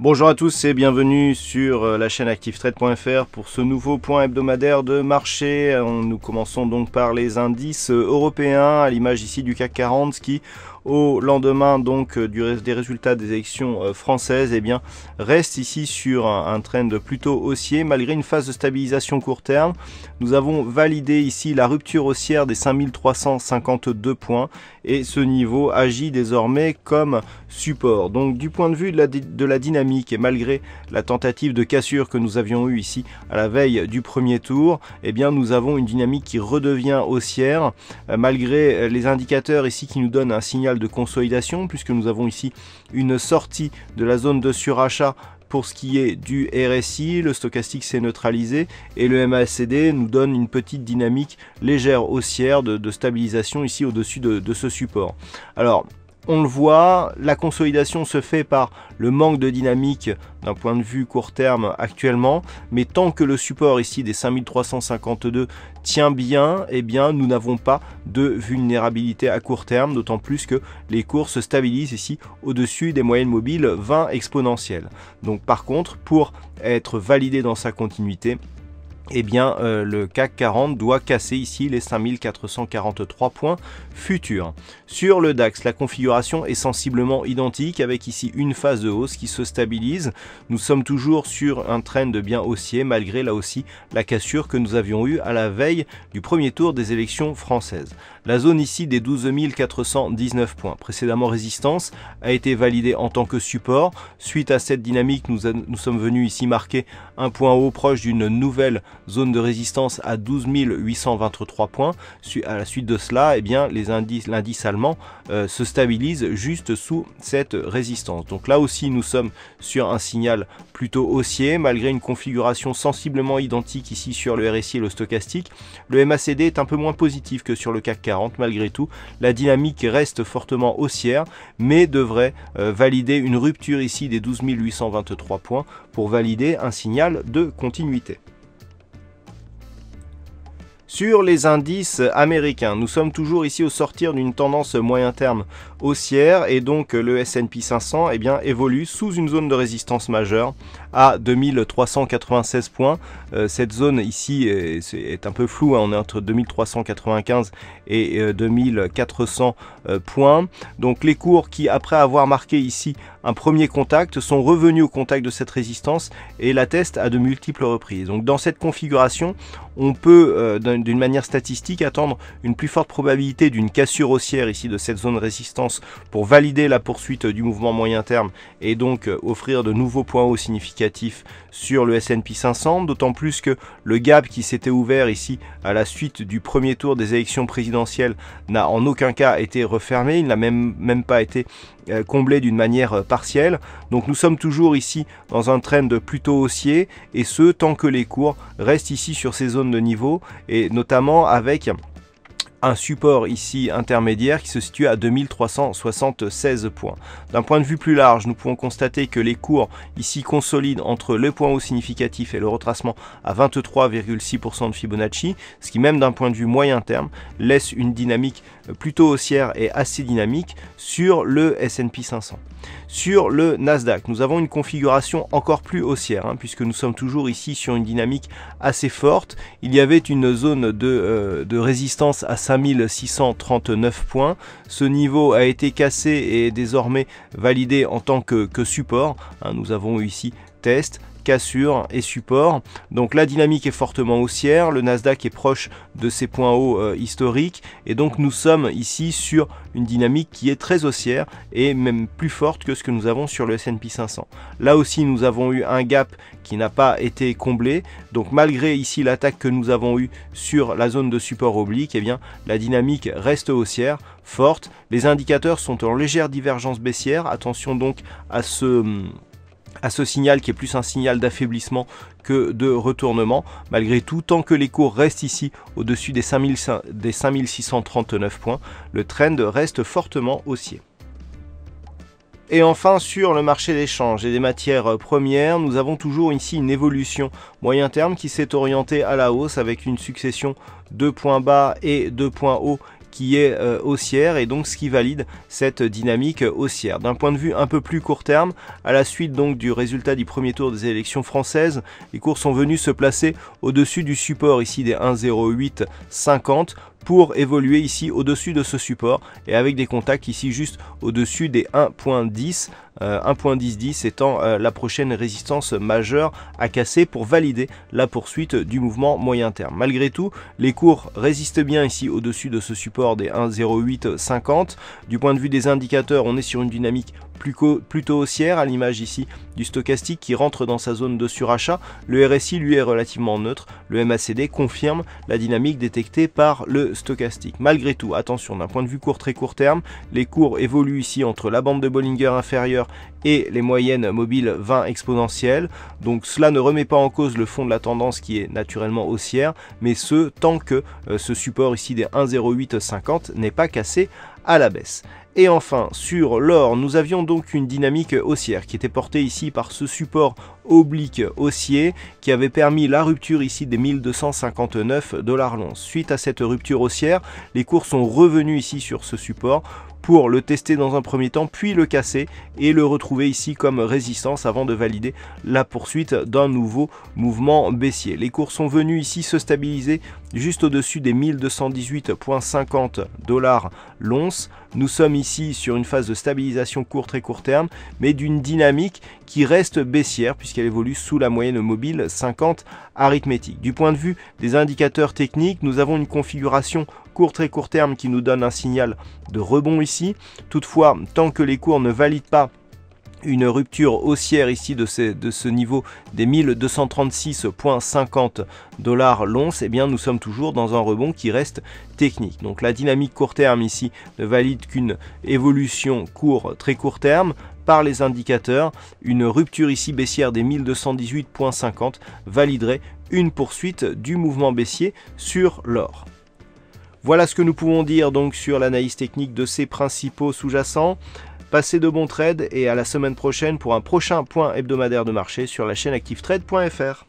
Bonjour à tous et bienvenue sur la chaîne ActiveTrade.fr pour ce nouveau point hebdomadaire de marché. Nous commençons donc par les indices européens à l'image ici du CAC 40 qui au lendemain donc des résultats des élections françaises reste ici sur un trend plutôt haussier malgré une phase de stabilisation court terme. Nous avons validé ici la rupture haussière des 5352 points et ce niveau agit désormais comme support. Donc du point de vue de la dynamique et malgré la tentative de cassure que nous avions eue ici à la veille du premier tour, nous avons une dynamique qui redevient haussière malgré les indicateurs ici qui nous donnent un signal de consolidation puisque nous avons ici une sortie de la zone de surachat. Pour ce qui est du RSI, le stochastique s'est neutralisé et le MACD nous donne une petite dynamique légère haussière de stabilisation ici au-dessus de ce support. Alors, on le voit, la consolidation se fait par le manque de dynamique d'un point de vue court terme actuellement, mais tant que le support ici des 5352 tient bien, nous n'avons pas de vulnérabilité à court terme, d'autant plus que les cours se stabilisent ici au-dessus des moyennes mobiles 20 exponentielles. Donc par contre, pour être validé dans sa continuité, le CAC 40 doit casser ici les 5443 points futurs. Sur le DAX, la configuration est sensiblement identique avec ici une phase de hausse qui se stabilise. Nous sommes toujours sur un trend bien haussier malgré là aussi la cassure que nous avions eue à la veille du premier tour des élections françaises. La zone ici des 12 419 points, précédemment résistance, a été validée en tant que support. Suite à cette dynamique, nous sommes venus ici marquer un point haut proche d'une nouvelle zone de résistance à 12 823 points. À la suite de cela, l'indice allemand se stabilise juste sous cette résistance. Donc là aussi, nous sommes sur un signal plutôt haussier, malgré une configuration sensiblement identique ici sur le RSI et le stochastique. Le MACD est un peu moins positif que sur le CAC 40, malgré tout. La dynamique reste fortement haussière, mais devrait valider une rupture ici des 12 823 points pour valider un signal de continuité. Sur les indices américains, nous sommes toujours ici au sortir d'une tendance moyen terme haussière et donc le S&P 500 évolue sous une zone de résistance majeure à 2396 points. Cette zone ici est un peu floue, on est entre 2395 et 2400 points. Donc les cours qui, après avoir marqué ici un premier contact, sont revenus au contact de cette résistance et la testent à de multiples reprises. Donc dans cette configuration, on peut d'une manière statistique attendre une plus forte probabilité d'une cassure haussière ici de cette zone de résistance pour valider la poursuite du mouvement moyen terme et donc offrir de nouveaux points hauts significatifs sur le S&P 500, d'autant plus que le gap qui s'était ouvert ici à la suite du premier tour des élections présidentielles n'a en aucun cas été refermé, il n'a même pas été comblé d'une manière partielle. Donc nous sommes toujours ici dans un trend plutôt haussier et ce tant que les cours restent ici sur ces zones de niveau et notamment avec un support ici intermédiaire qui se situe à 2376 points. D'un point de vue plus large, nous pouvons constater que les cours ici consolident entre le point haut significatif et le retracement à 23,6% de Fibonacci, ce qui même d'un point de vue moyen terme laisse une dynamique plutôt haussière et assez dynamique sur le S&P 500. Sur le Nasdaq, nous avons une configuration encore plus haussière puisque nous sommes toujours ici sur une dynamique assez forte. Il y avait une zone de résistance à 5639 points. Ce niveau a été cassé et est désormais validé en tant que support. Nous avons eu ici test, cassure et support. Donc la dynamique est fortement haussière, le Nasdaq est proche de ses points hauts historiques et donc nous sommes ici sur une dynamique qui est très haussière et même plus forte que ce que nous avons sur le S&P 500. Là aussi nous avons eu un gap qui n'a pas été comblé, donc malgré ici l'attaque que nous avons eue sur la zone de support oblique, la dynamique reste haussière, forte. Les indicateurs sont en légère divergence baissière, attention donc à ce signal qui est plus un signal d'affaiblissement que de retournement. Malgré tout, tant que les cours restent ici au-dessus des 5639 points, le trend reste fortement haussier. Et enfin, sur le marché des changes et des matières premières, nous avons toujours ici une évolution moyen terme qui s'est orientée à la hausse avec une succession de points bas et de points hauts qui est haussière et donc ce qui valide cette dynamique haussière. D'un point de vue un peu plus court terme, à la suite donc du résultat du premier tour des élections françaises, les cours sont venus se placer au-dessus du support ici des 1,0850 pour évoluer ici au-dessus de ce support et avec des contacts ici juste au-dessus des 1.10, 1.1010 étant la prochaine résistance majeure à casser pour valider la poursuite du mouvement moyen terme. Malgré tout, les cours résistent bien ici au-dessus de ce support des 1,0850. Du point de vue des indicateurs, on est sur une dynamique plutôt haussière, à l'image ici du stochastique qui rentre dans sa zone de surachat. Le RSI lui est relativement neutre. Le MACD confirme la dynamique détectée par le stochastique. Malgré tout, attention, d'un point de vue très court terme, les cours évoluent ici entre la bande de Bollinger inférieure et les moyennes mobiles 20 exponentielles. Donc cela ne remet pas en cause le fond de la tendance qui est naturellement haussière, mais ce tant que ce support ici des 1,0850 n'est pas cassé à la baisse. Et enfin, sur l'or, nous avions donc une dynamique haussière qui était portée ici par ce support oblique haussier qui avait permis la rupture ici des 1259 $ l'once. Suite à cette rupture haussière, les cours sont revenus ici sur ce support pour le tester dans un premier temps, puis le casser et le retrouver ici comme résistance avant de valider la poursuite d'un nouveau mouvement baissier. Les cours sont venus ici se stabiliser juste au-dessus des 1218,50 $ l'once. Nous sommes ici sur une phase de stabilisation très court terme, mais d'une dynamique qui reste baissière puisqu'elle évolue sous la moyenne mobile 50 arithmétique. Du point de vue des indicateurs techniques, nous avons une configuration très court terme qui nous donne un signal de rebond ici. Toutefois, tant que les cours ne valident pas une rupture haussière ici de ce niveau des 1236,50 $ l'once, eh bien nous sommes toujours dans un rebond qui reste technique. Donc la dynamique court terme ici ne valide qu'une évolution très court terme. Par les indicateurs, une rupture ici baissière des 1218,50 validerait une poursuite du mouvement baissier sur l'or. Voilà ce que nous pouvons dire donc sur l'analyse technique de ces principaux sous-jacents. Passez de bons trades et à la semaine prochaine pour un prochain point hebdomadaire de marché sur la chaîne activetrade.fr.